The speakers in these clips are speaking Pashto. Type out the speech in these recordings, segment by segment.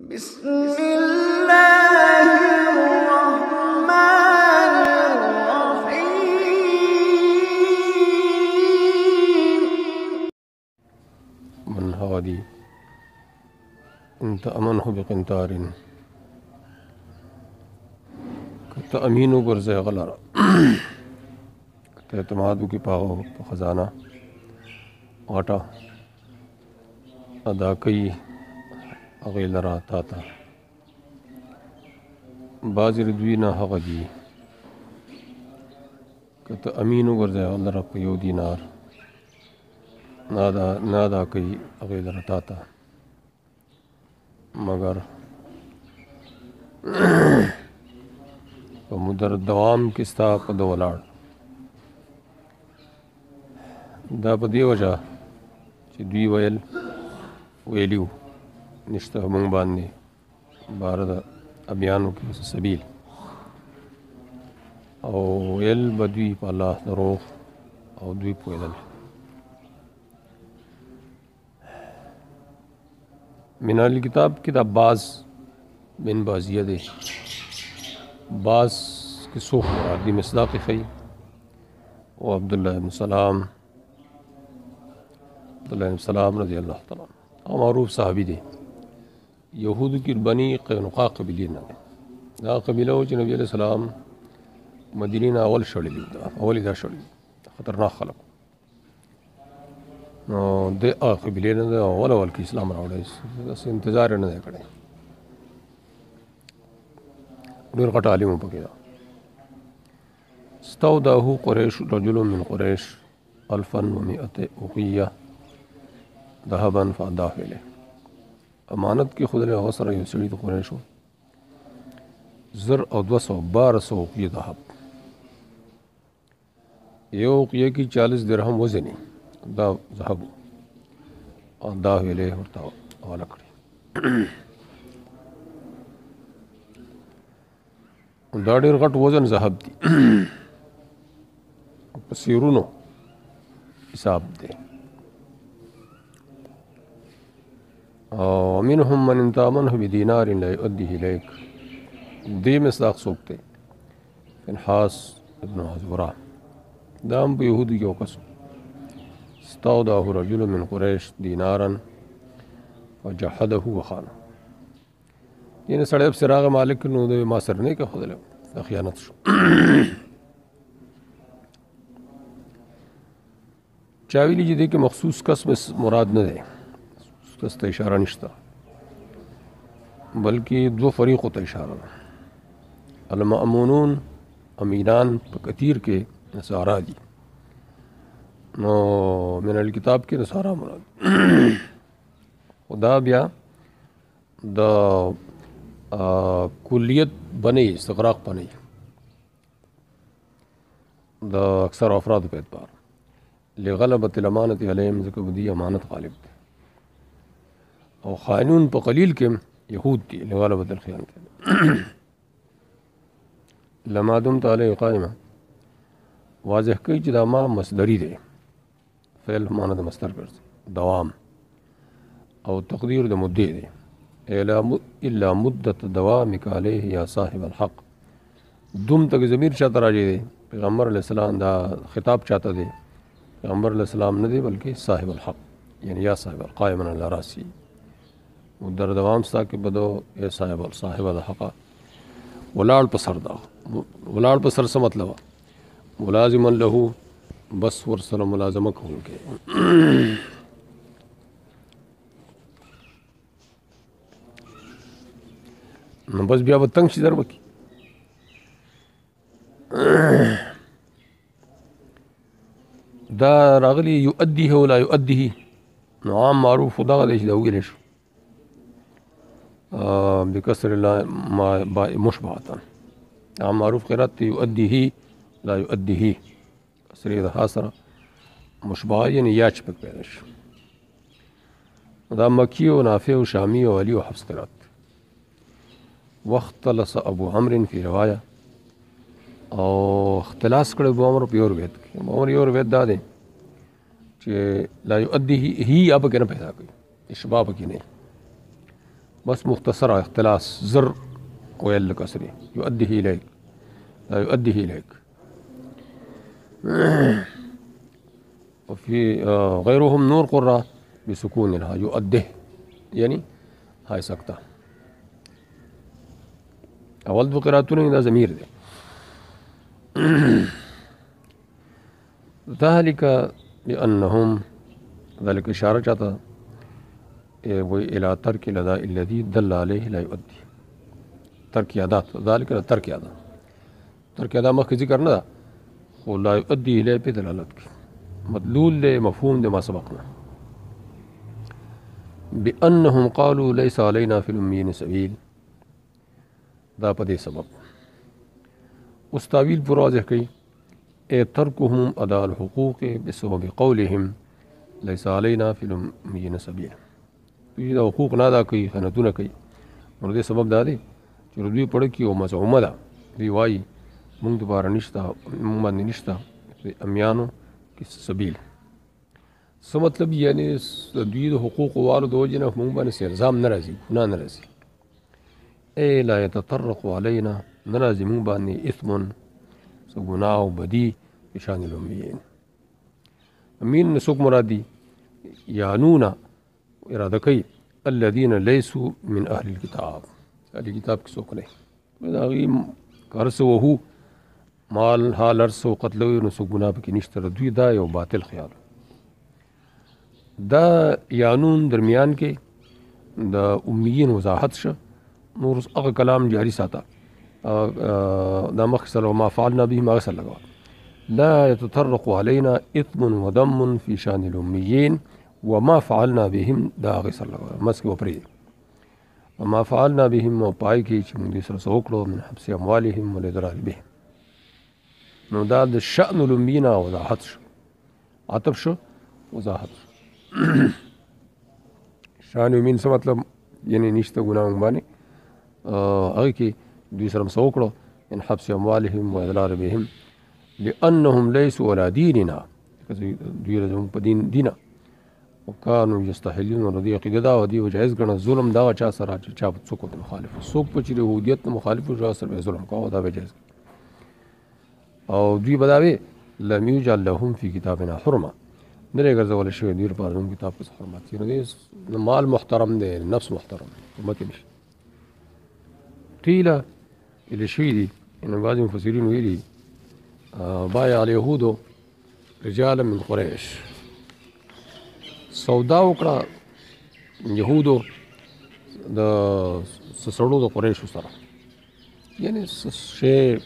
بسم الله الرحمن الرحيم من هادي إن تأمنه بقنطار كتأمين ګرځي غلره کته اعتماد کی پاغو په خزانه غټه ادا کوي هغه لرا تا ته بازر دوی نه هغه دي کته امین ګرځي غلره په یو دینار نادا کوي هغه لرا تا ته مگر په مدر دوام کې ستا په د ولاړ دا په دی وجه چې دوی ویلیو نشته مونږ باندې بار د ابیانو کې سبیل او ویل بدوی په الله دروغ او دوی پوهېدل من اهل کتاب کې د عباس بن بازیه دی باز کې څوک مراد دي مصداق خی او عبدالله بن سلام رضی الله تعالی او معروف صحابي دی یهودو کې بني قینقاع قبیله نه دا قبیله چې نبی علیہ السلام مدینې نه اول شړلې دا خطرناک خلک نو د قبیله نه اول کې اسلام راوړی بس انتظار نه دی کړی ډېر غټ عالم پکې دا استودعه قریش رجل من قریش 1100 اوقیه ذهبا فأداه الیه امانت کې خود له سره یو سړي د قریشو زر او 1200 اوقیه ذهب یو اوقیه کې 40 درهم وزن دا ذهب أداه الیه ورته حواله کړی دا ډېر غټ وزن ذهب دی په سیرونو حساب دی او منهم من انتامنه بدینار لا يؤديه إليك دې مصداق څوک دی فنحاس ابن عزورا دا هم په یهودو کې یو کس استودعه رجل من قریش دینارا فجحده وخانه یعنی سړی په سراغ مالک نو د ما سر نه کې خدله د خیانت شو چاویلی چې دې کې مخصوص کس مراد نه دی کس ته اشاره نشته بلکې دو فریقو ته اشاره ده المأمونون امینان په کثیر کې نصارا دي نو من الکتاب کې نصارا مراد خدا بیا د کلیت بنی استغراق بنی د اکثر افراد په اعتبار لغلبت الامانت علیهم ځکه بدی امانت غالب دی او خائنون په قلیل کې یهود دي لغلبت الخیانت لما دمت علیه قائمه واضح کوي چې دا ما مصدری دی فعل معنی د مصدر ګرځي دوام او تقدیر د مدې دی الا مدت دوامک علیه یا صاحب الحق دوم تک ضمیر چاته راځي دی پیغمبر علیہ السلام دا خطاب چاته دی پیغمبر علیہ السلام نه دی بلکې صاحب الحق یعنی یا صاحب القائم علی راسی مدر دوام ستا کې بدو اے صاحب الحق ولاړ په سر دا ولاړ په سر څه مطلب ملازم له بس ور سره ملازمه کوونکی نو بس بیا به تنګ شي در وکړي دا راغلی یؤدیه ولا یؤدیه نو عام معروف دغه دی چې دا ویلی شو بکسر الله مشبهة عام معروف قرات یؤدیه لا یؤدیه کسر د حاصره مشبهه یعنی یا چې پک پیدا شو دا مکی و نافع و شامی و علی و حفص قرات واختلس ابو عمرو فی روایه او اختلاس کړ ابو عمرو په یو روایت کې یو روایت دا دی چې لا یؤدیه هی اب کې نه پیدا کوي اشباب کې نه بس مختصر اختلاس زر ويل كسري يؤديه إليك لا يؤديه إليك. وفي غيرهم نور قرة بسكون الها يؤديه يعني هاي سكتة. أول بقراتون إذا زمير دي ذلك بأنهم ذلك إشارة جاتا إلى ترك الأداء الذي دل عليه لا يؤدي. ترك عادات ذلك ترك عادات ترك عادات ما ذكر ندا ولا يؤدي إليه بدلالتك مدلول لمفهوم ما سبقنا. بأنهم قالوا ليس علينا في الأميين سبيل دا پدې سبب اوس تاویل پر واضح کوي تركهم أداء الحقوق بسبب قولهم ليس علينا في الأميين سبيل. دوی دا حقوق نه ادا کوي خیانتونه کوي نو دې سبب دا دی چې دوی پړه کې او مزعومه ده دوی وایي موږ دوباره نشته موږ باندې نشته امیانو کې سبیل. څه مطلب یعنی دوی د حقوق والو د وجې نه موږ باندې الزام نه راځي ګناه نه راځي. ای لا يتطرق علينا نه راځي موږ باندې اثم څه ګناه او بدي بشان الأميين. امین څوک مراد دي یعنون اراده کوي الذين ليسوا من أهل الكتاب. اهل الكتاب کې څوک نه دا غي کارس وهو مال حال ارس او قتل نو څوک ګناه پکې نشته. دوی دا یو باطل خیال دا یانون درمیان کې د امیین وضاحت شه نور هغه کلام جاری ساته دا مخ سره ما فعلنا به ما غسل لگا لا يتطرق علينا إثم ودم في شان الأميين وما فعلنا بهم دا غسل لگا مسك وپری وما فعلنا بهم وپای کی چې موږ سره سوکړو من حبس اموالهم والإضرار بهم. نو دا د شأن الأميين وضاحت شو عطف شو وضاحت شو. شان الأميين څه مطلب یعنی نشته ګناه باندې هغه کې دوی سره سوکړو ان حبس اموالهم وإضرار بهم لأنهم ليسوا على ديننا دوی رزم په دین وكانوا يستحلون رضي عقيده ودي وجائز ګڼه ظلم دا چا سره چا څوک د مخالف څوک په چې يهوديت مخالف او سره ظلم کوي دا جائز او دوی بداوي لم يجعل لهم في كتابنا حرمه نره ګرځول شوی دوی په کوم کتاب کې حرمت نه مال محترم دی نفس محترم مکه نشي قيل إلى شويدي إن بعض المفسرين ويلي بايع اليهود رجالا من قريش سودا وکړه يهودو د سړو د قریشو سره یعنی شی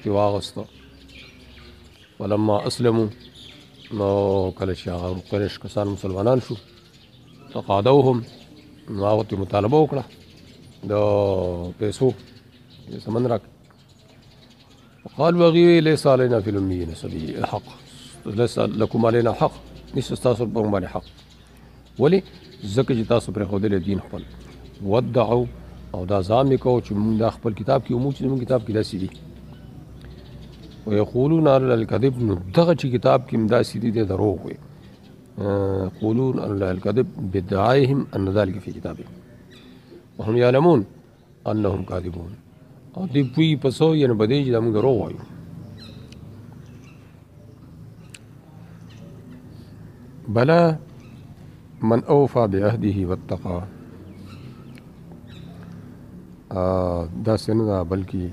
چې واغسته ولما اسلموا نو کله چې هغه قریش کسان مسلمانان شو تقاضوهم نو هغه ته مطالبه وکړه د پیسو سمن راک قال وغي ليس علينا في الأميين سبيل حق ليس لكم علينا حق نشته تاسو په باندې حق ولې ځکه چې تاسو پر خو دې دین خپل ودعوا او دا ځام کو چې موږ د خپل کتاب کې موږ چې موږ کتاب کې داسې دي ويقولون على الكذب نو دغه چې کتاب کې مداسې دي د دروغ وي يقولون على الكذب بدعائهم ان ذلك في كتابهم وهم يعلمون انهم كاذبون او دې پوي پسو یې نه بدې چې موږ دروغ وایو. بلا من اوفى بعهده واتقى دا سن دا بلکې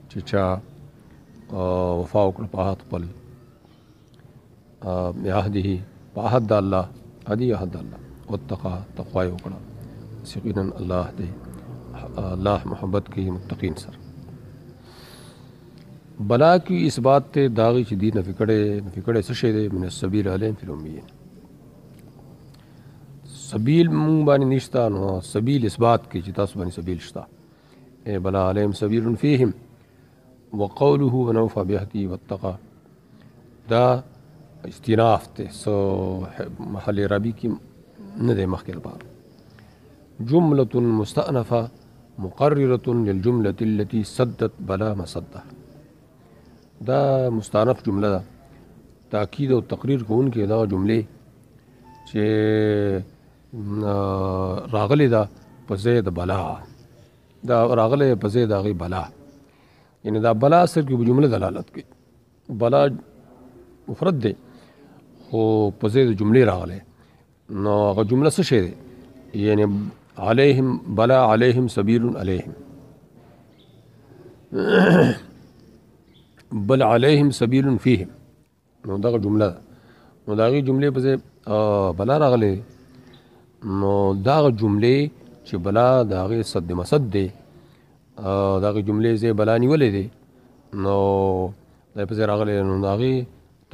چې چا وفا وکړه په عهد خپل بعهده په عهد د الله عهد الله واتقى تقوا یې وکړه یقینا الله دې الله محبت کی متقین سر بلا کی اس بات ته داغی چې دی نفکړې څه شی دی من السبیل علیهم فی الامیین سبیل مونږ باندې نشتا نو سبیل اثبات کی چې تاسو باندې سبیل شتا ای بلا علیهم سبیل فیهم وقوله ونوفى بعهده واتقى دا استیناف ته سو محل ربی کی نه دی مخکې لپاره جملة مستأنفة مقررة للجملة التي سدت بلا مسدها دا مستأنف جمله ده تأکید او تقریر کوونکې دا جملې چې راغلي ده په ځای د بلا دا راغلی په ځای د هغې بلا یعنې دا بلا اصل کې په جمله دلالت کوي بلا مفرد دی خو په ځای د جملې راغلی نو هغه جمله څه شی دی یعنې علیهم بلا علیهم سبیل علیهم بل علیهم سبیل فیهم نو دغه جمله ده نو د هغې جملې په ځای بلا راغلی نو دغه جملې چې بلا د هغې صد مسد دی د هغې جملې ځای بلا نیولی دی نو دا په ځای راغلی نو د هغې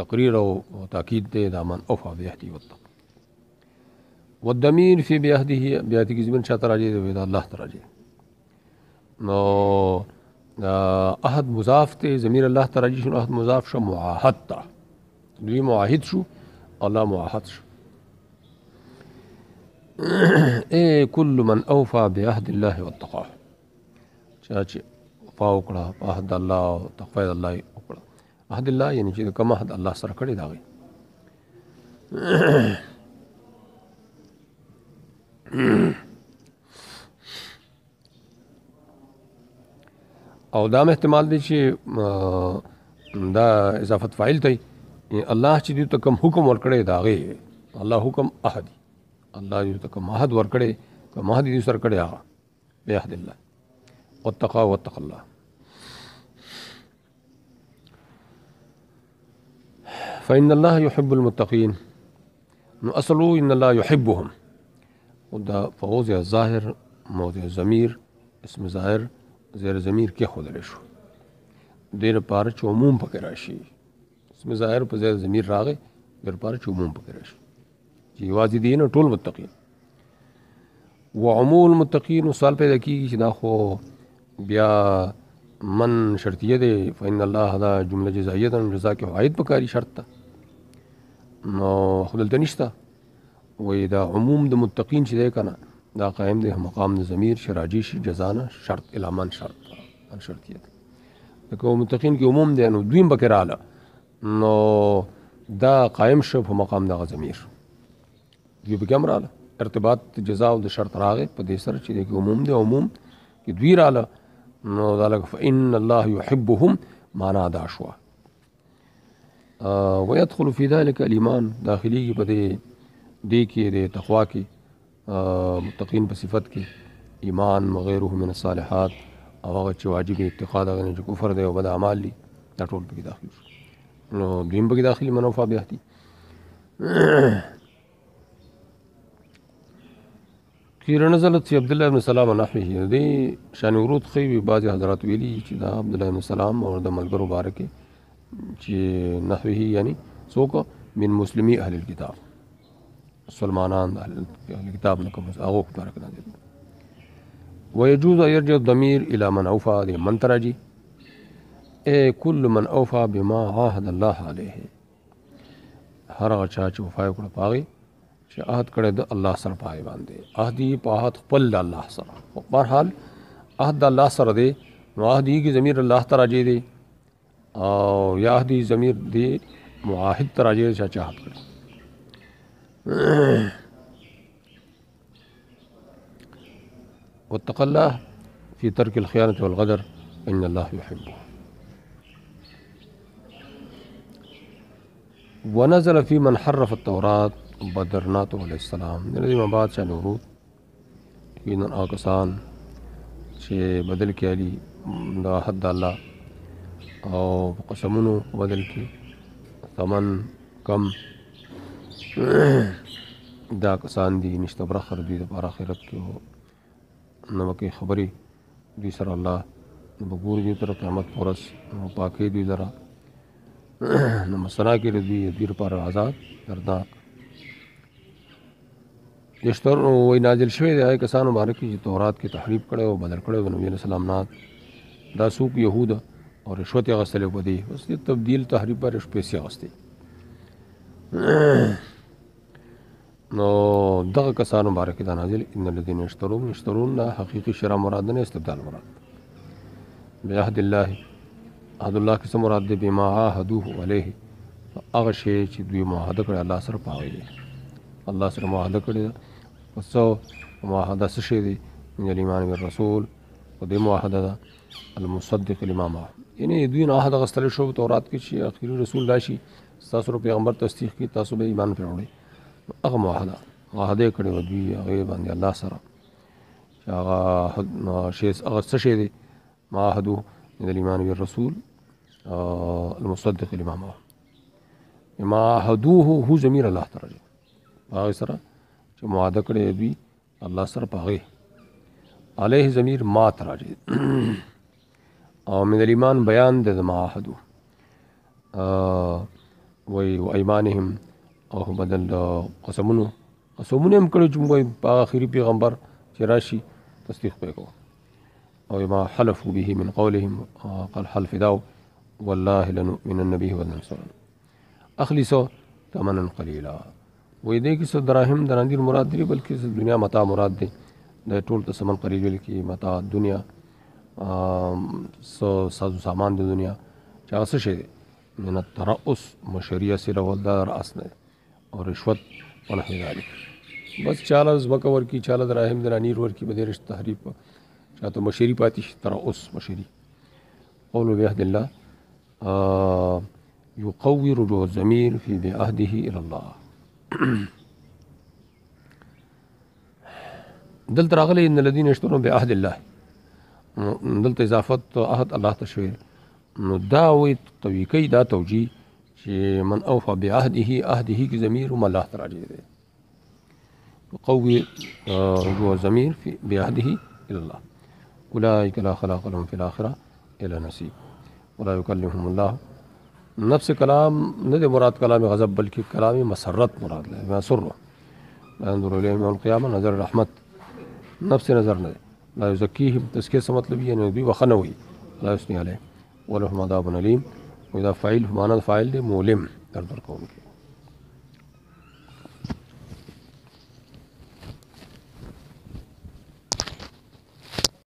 تقریر او تاکید دی دا من اوفا بعهده واتقى والضمیر فی بعهده کی ضمیر چاته راجع دی دا الله ته راجع نو عهد مضاف ته ضمیر الله ته راجع شو عهد مضاف شو معاهد ته دوی معاهد شو الله معاهد شو اے کل من اوفا بعهد الله واتقاه چا چې وفا وکړه په عهد الله او تقوی د الله وکړه عهد الله یعنی چې کوم عهد الله سره کړی دا وي او دا احتمال دی چې دا اضافت فاعل دی الله چې دوی ته کوم حکم ورکړی دا غي الله حکم عهد الله دوی ته کوم عهد ورکړی کوم عهد دوی سره کړی هغه بعهد الله واتقى واتقى الله فإن الله يحب المتقين نو اصلو ان الله يحبهم ودا فوضع الظاهر موضع ضمیر اسم ظاهر زیر ضمیر کې خودل شو دیر پار چې عموم پکې راشي اسم ظاهر په زیر ضمیر راغی دیر پار چې عموم پکې راشي چې واځي دین ټول متقین وعموم المتقین سوال پیدا کیږي چې دا خو بیا من شرطیه دی فإن الله دا جمله جزائیه ده جزا کې عائد پکاري شرط ته نو خدلته نشته وی دا عموم د متقین چې دی کنه دا قائم دی مقام د ضمیر شراجی شي جزانه شرط الامان شرط ان شرطیت لکه متقین کې عموم دی نو دویم بکر اعلی نو دا قائم شو په مقام د ضمیر دی به کوم رااله ارتباط جزاء او د شرط راغې په دې سره چې دی عموم دی عموم کې دوی رااله نو دا لکه فإن الله يحبهم معنا دا شو ويدخل في ذلك الایمان داخلي په دې کې د تقوا کې متقین په صفت کې ایمان وغیره من الصالحات او هغه چې واجب اتقاد هغه چې کفر دی او بد اعمال دي دا ټول پکې داخلي شو نو دیم پکې داخلي منوفا بعهدی قیل نزلت فی عبد الله بن سلام نحوه دې شان ورود خو بعض حضرات ویلي چې دا عبد الله بن سلام او د ملګرو مبارک چې نحوه یعنی څوک من مسلمي اهل الكتاب مسلمانان اهل الكتاب لكم اغوك بارك الله ويجوز ان يرجع الضمير الى من اوفى من تراجي اي كل من اوفى بما عاهد الله عليه هر هغه چا چې وفا وکړه پاغي چې عهد کړی د الله سره پای باندې عهدي په عهد خپل الله سره په هر حال عهد الله سره دی نو عهدي کی ضمیر الله تراجي دی او یا عهدي ضمیر دی معاهد تراجي چې عهد کړی واتق الله في ترك الخيانة والغدر إن الله يحبه ونزل في من حرف التوراة بدرناته عليه السلام الذي ما بعد شان ورود إن آکسان چې بدل کې علي دا حد الله او قسمونو بدل کې ثمن کم دا کسان دي نشته برخه دوی د آخرت کې نو کې خبري دوی سره الله نو ګور دي تر قیامت پورس نو پاکي دوی لرا نو مسنا کې دوی پر آزاد دردناک یشتر وای نازل شوی دی کسانو مبارک چې تورات کې تحریف کړي او بدل کړي نبی علیہ السلام نه دا سوق يهود او رشوت غسل په دي اوس تبديل تحریف پر پیسې غستې نو دغه کسانو مبارک دا نازل ان الذين يشترون حقيقي شرع مراد نه استبدال مراد بعهد الله عهد الله کې مراد دی بما عهدوه عليه هغه شی چې دوی معاهده کړی الله سره پاوي الله سره معاهده کړی پسو معاهده څه شی دی من الایمان بالرسول او د معاهده ده المصدق لما معه یعنی دوی نه عهد غستل شو تورات کې چې اخیری رسول راشي تاسو پیغمبر تصدیق کی تاسو به ایمان پر وړي هغه معاهده کړی و دوی هغه باندې الله سره هغه شی هغه څه شی دی معاهده من الایمان بالرسول المصدق لما معه معاهدوه هو ضمیر الله تعالی هغه سره چې معاهده کړی دوی الله سره پاغه علیه ضمیر ما تراجی او من الایمان بیان د معاهدو وی و ایمانهم او بدل قسمونو هم کړی چې موږ په آخري پیغمبر چې راشي تصدیق وکړو او ما حلفوا به من قولهم قال حلف داو والله لنؤمنن به ولننصرن اخلصوا ثمنا قليلا وې دې کې څه دراهم درندیر مراد دی بلکې دنیا متاع مراد دی د ټول ته سمن قلیل ویل کې متاع دنیا سازو سامان د دنیا چې هغه څه شی دی من الترأس مشریه سره ولدار اسنه او رشوت ونحو ذلك بس چاله زمکه ورکی چاله دراهم درانیر ورکی به درش تحریف چاته مشری پاتې ترأس مشری قولوا بعهد الله يقوي رجوع الضمير في بعهده الى الله دلته راغلی ان الذين يشترون بعهد الله دلته اضافت عهد الله ته شوی نو دا وی تویکی دا توجیه چې من اوفى بعهده کی ضمیر هم الله تعالی دی يقوي رجوع الضمير في بعهده الى الله اولئك لا خلاق لهم في الاخره الا نصيب ولا يكلمهم الله نفس کلام نه د مراد کلام غضب بلکې کلام مسرت مراد له مسر لا انظر اليهم يوم القيامه نظر رحمت نفس نظر نه لا يزكيهم تزکیه څه مطلب یې دوی وخنوي لا يثني عليه ولهم عذاب اليم واذا فاعل معنى فاعل مولم درد ورکوونکی